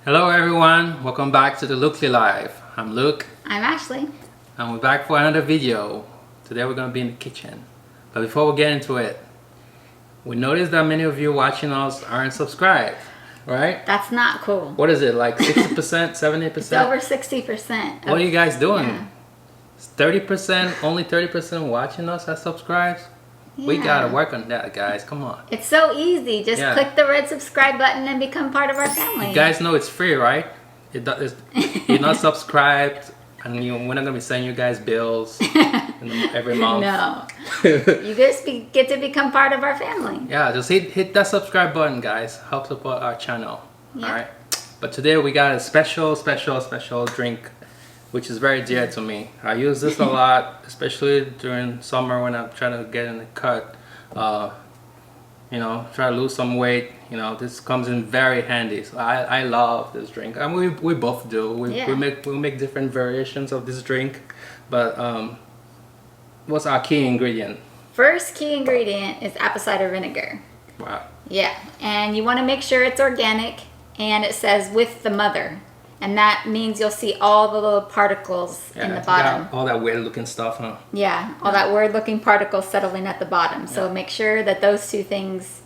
Hello everyone, welcome back to the Lookly Life. I'm Luke. I'm Ashley. And we're back for another video. Today we're going to be in the kitchen. But before we get into it, we noticed that many of you watching us aren't subscribed, right? That's not cool. What is it, like 60%, 70%? It's over 60%. What are you guys doing? Yeah. 30%, only 30% watching us are subscribed? Yeah. We got to work on that, guys. Come on. It's so easy. Just click the red subscribe button and become part of our family. You guys know it's free, right? You're not subscribed, and we're not gonna be sending you guys bills every month. No, you just get to become part of our family. Yeah, just hit that subscribe button, guys. Help support our channel. Yeah. All right. But today we got a special drink, which is very dear to me. I use this a lot, especially during summer when I'm trying to get in the cut. Try to lose some weight. This comes in very handy. So I love this drink, and we both do. We make different variations of this drink. But what's our key ingredient? First key ingredient is apple cider vinegar. Wow. Yeah, and you want to make sure it's organic, and it says with the mother. And that means you'll see all the little particles in the bottom. All that weird looking stuff, huh? Yeah, all that weird looking particles settling at the bottom. So make sure that those two things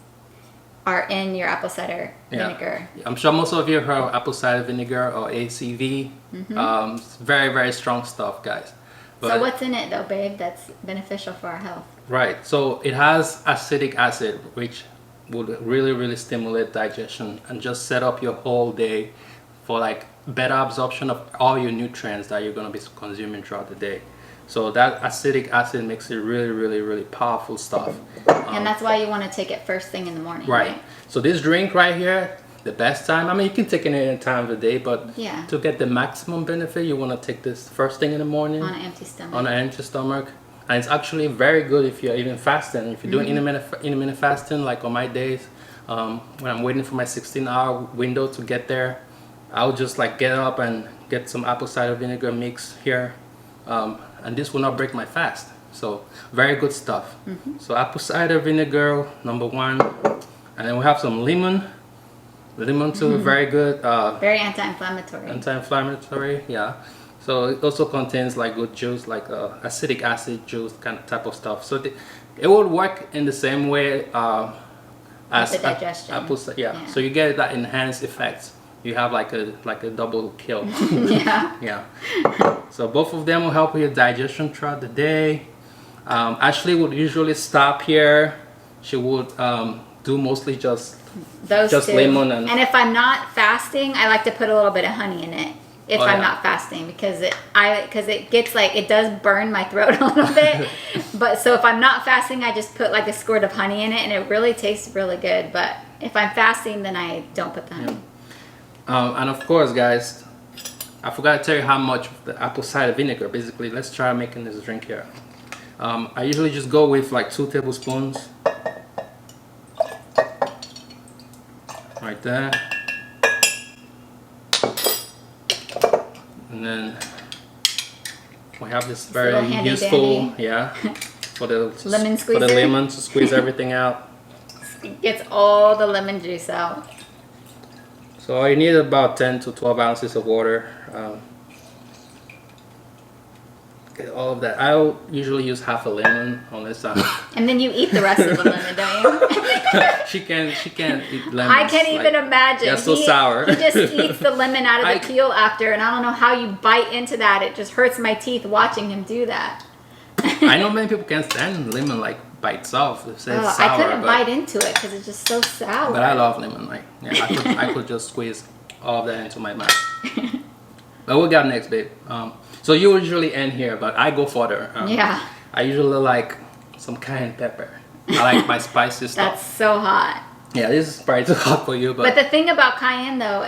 are in your apple cider vinegar. I'm sure most of you have heard of apple cider vinegar or ACV. It's very, very strong stuff, guys. So what's in it though, babe, that's beneficial for our health? Right, so it has acetic acid, which would really, really stimulate digestion and just set up your whole day for like better absorption of all your nutrients that you're going to be consuming throughout the day. So that acetic acid makes it really, really, really powerful stuff. And that's why you want to take it first thing in the morning. Right. So this drink right here, the best time, I mean, you can take it any time of the day, but to get the maximum benefit, you want to take this first thing in the morning. On an empty stomach. On an empty stomach. And it's actually very good if you're even fasting. If you're doing intermittent fasting, like on my days, when I'm waiting for my 16-hour window to get there, I'll just like get up and get some apple cider vinegar mix here, and this will not break my fast. So very good stuff. So apple cider vinegar, number one, and then we have some lemon. Lemon too, very good. Very anti-inflammatory. Anti-inflammatory, yeah. So it also contains like good juice, like acetic acid juice kind of type of stuff. So it will work in the same way as the digestion. Apple cider. Yeah. So you get that enhanced effect. You have like a double kill. Yeah. So both of them will help with your digestion throughout the day. Ashley would usually stop here. She would do mostly just lemon and if I'm not fasting, I like to put a little bit of honey in it. If I'm not fasting, because it gets like, it does burn my throat a little bit. But so if I'm not fasting, I just put like a squirt of honey in it, and it really tastes really good. But if I'm fasting, then I don't put the honey. And of course, guys, I forgot to tell you how much of the apple cider vinegar. Basically, let's try making this drink here. I usually just go with like 2 tablespoons. Right there. And then we have this very useful, for the lemon squeezer. For the lemon to squeeze everything out. It gets all the lemon juice out. So you need about 10 to 12 ounces of water. Get all of that. I usually use half a lemon on this side. And then you eat the rest of the lemon, don't you? She can't eat lemons. I can't even imagine. They're so sour. He just eats the lemon out of the peel after, and I don't know how you bite into that. It just hurts my teeth watching him do that. I know many people can't stand lemon like by itself. It's sour, I couldn't bite into it because it's just so sour. But I love lemon. I could just squeeze all of that into my mouth. But what we got next, babe? So you usually end here, but I go further. I usually like some cayenne pepper. I like my spicy stuff. That's so hot. Yeah, this is probably too hot for you, but the thing about cayenne though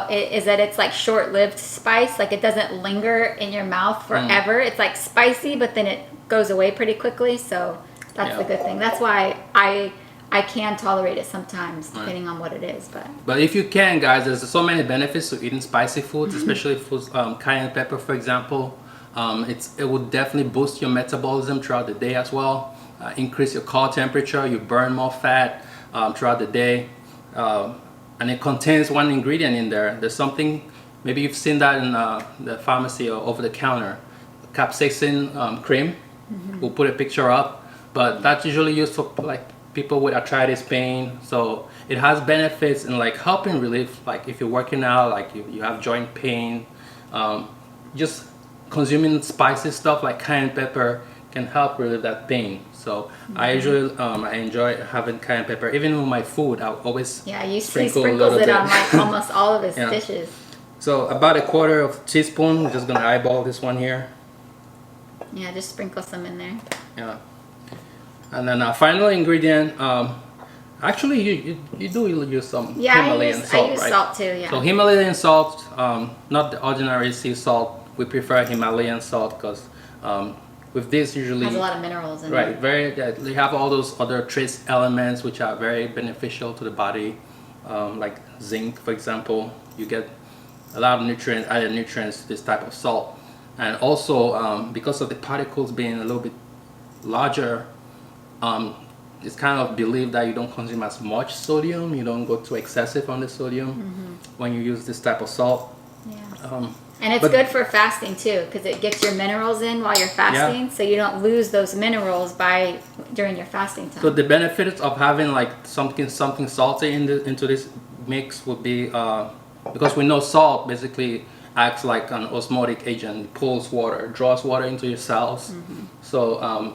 is that it's like short-lived spice. Like it doesn't linger in your mouth forever. It's like spicy, but then it goes away pretty quickly. So that's the good thing. That's why I can tolerate it sometimes, depending on what it is. But if you can, guys, there's so many benefits to eating spicy foods, especially foods, cayenne pepper, for example. It will definitely boost your metabolism throughout the day as well. Increase your core temperature. You burn more fat throughout the day. and it contains one ingredient in there. There's something, maybe you've seen that in the pharmacy or over the counter, capsaicin cream. We'll put a picture up, but that's usually used for like people with arthritis pain. So it has benefits in like helping relieve, like if you're working out, like you have joint pain, just consuming spicy stuff like cayenne pepper can help relieve that pain. So I usually I enjoy having cayenne pepper even with my food. I'll always he sprinkle sprinkles it bit. on like almost all of his Yeah. dishes. So about 1/4 of a teaspoon. We're just gonna eyeball this one here. Yeah, just sprinkle some in there. Yeah, and then our final ingredient. Actually, you do use some Himalayan salt, I use right? salt too. Yeah. So Himalayan salt, not the ordinary sea salt. We prefer Himalayan salt because with this usually has a lot of minerals in it. right, they have all those other trace elements which are very beneficial to the body, like zinc, for example. You get a lot of nutrients, added nutrients to this type of salt, and also because of the particles being a little bit larger, it's kind of believed that you don't consume as much sodium. You don't go too excessive on the sodium when you use this type of salt. Yeah. And it's good for fasting too, because it gets your minerals in while you're fasting, so you don't lose those minerals during your fasting time. So the benefits of having like something salty into this mix would be because we know salt basically acts like an osmotic agent. It pulls water, draws water into your cells. So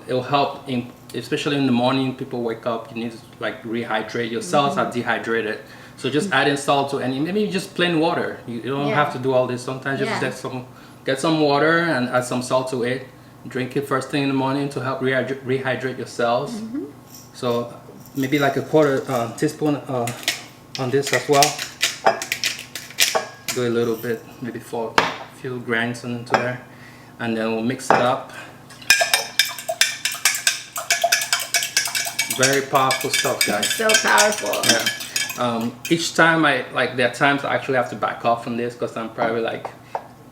it will help especially in the morning. People wake up, you need to like rehydrate. Your cells are dehydrated. So just adding salt to maybe just plain water. You don't have to do all this. Sometimes just get some water and add some salt to it. Drink it first thing in the morning to help rehydrate your cells. So maybe like 1/4 teaspoon on this as well. Do a little bit, maybe a few grains into there, and then we'll mix it up. Very powerful stuff, guys. So powerful. Yeah. Each time there are times I actually have to back off from this because I'm probably like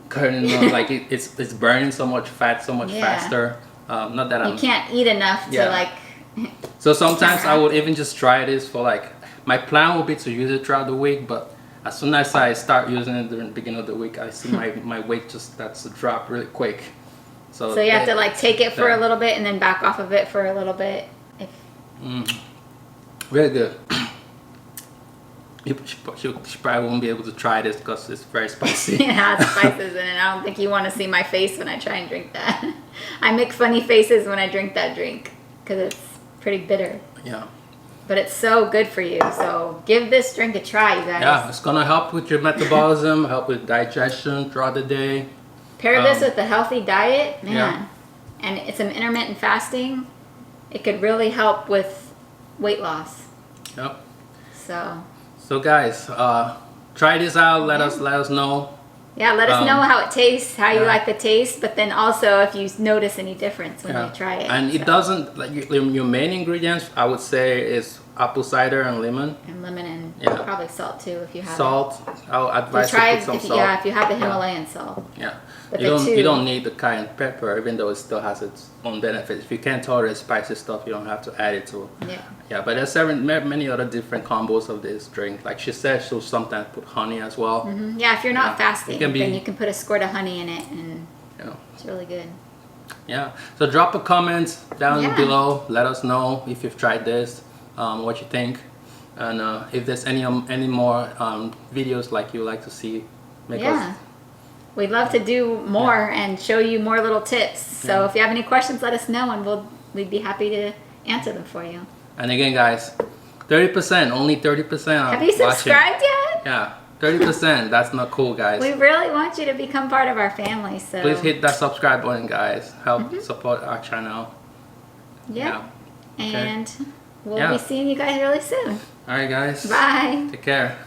curling on, like it's burning so much fat so much faster. Not that you can't eat enough to like. So sometimes I would even just try this for like, my plan would be to use it throughout the week, but as soon as I start using it during the beginning of the week, I see my weight just starts to drop really quick. So you have to like take it for a little bit and then back off of it for a little bit. Very good. She probably won't be able to try this because it's very spicy. It has spices in it. I don't think you want to see my face when I try and drink that. I make funny faces when I drink that drink because it's pretty bitter. Yeah. But it's so good for you. So give this drink a try, you guys. Yeah, it's gonna help with your metabolism, help with digestion throughout the day. Pair this with a healthy diet, man. And it's some intermittent fasting. It could really help with weight loss. Yep. So guys, try this out. Let us know. Yeah, let us know how it tastes, how you like the taste, but then also if you notice any difference when you try it. And it doesn't, like your main ingredients, I would say, is apple cider and lemon. And lemon and probably salt too if you have salt. I'll advise you to put some salt. Yeah, if you have the Himalayan salt. Yeah. But you don't need the cayenne pepper, even though it still has its own benefits. If you can't tolerate spicy stuff, you don't have to add it to. Yeah, but there's many other different combos of this drink. Like she said, she'll sometimes put honey as well. Yeah, if you're not fasting, then you can put a squirt of honey in it, and it's really good. Yeah, so drop a comment down below. Let us know if you've tried this, what you think, and if there's any more videos like you like to see. We'd love to do more and show you more little tips. So if you have any questions, let us know, and we'd be happy to answer them for you. And again, guys, 30%, only 30%. Have you subscribed yet? Yeah, 30%. That's not cool, guys. We really want you to become part of our family. So please hit that subscribe button, guys. Help support our channel. And we'll be seeing you guys really soon. All right, guys. Bye. Take care.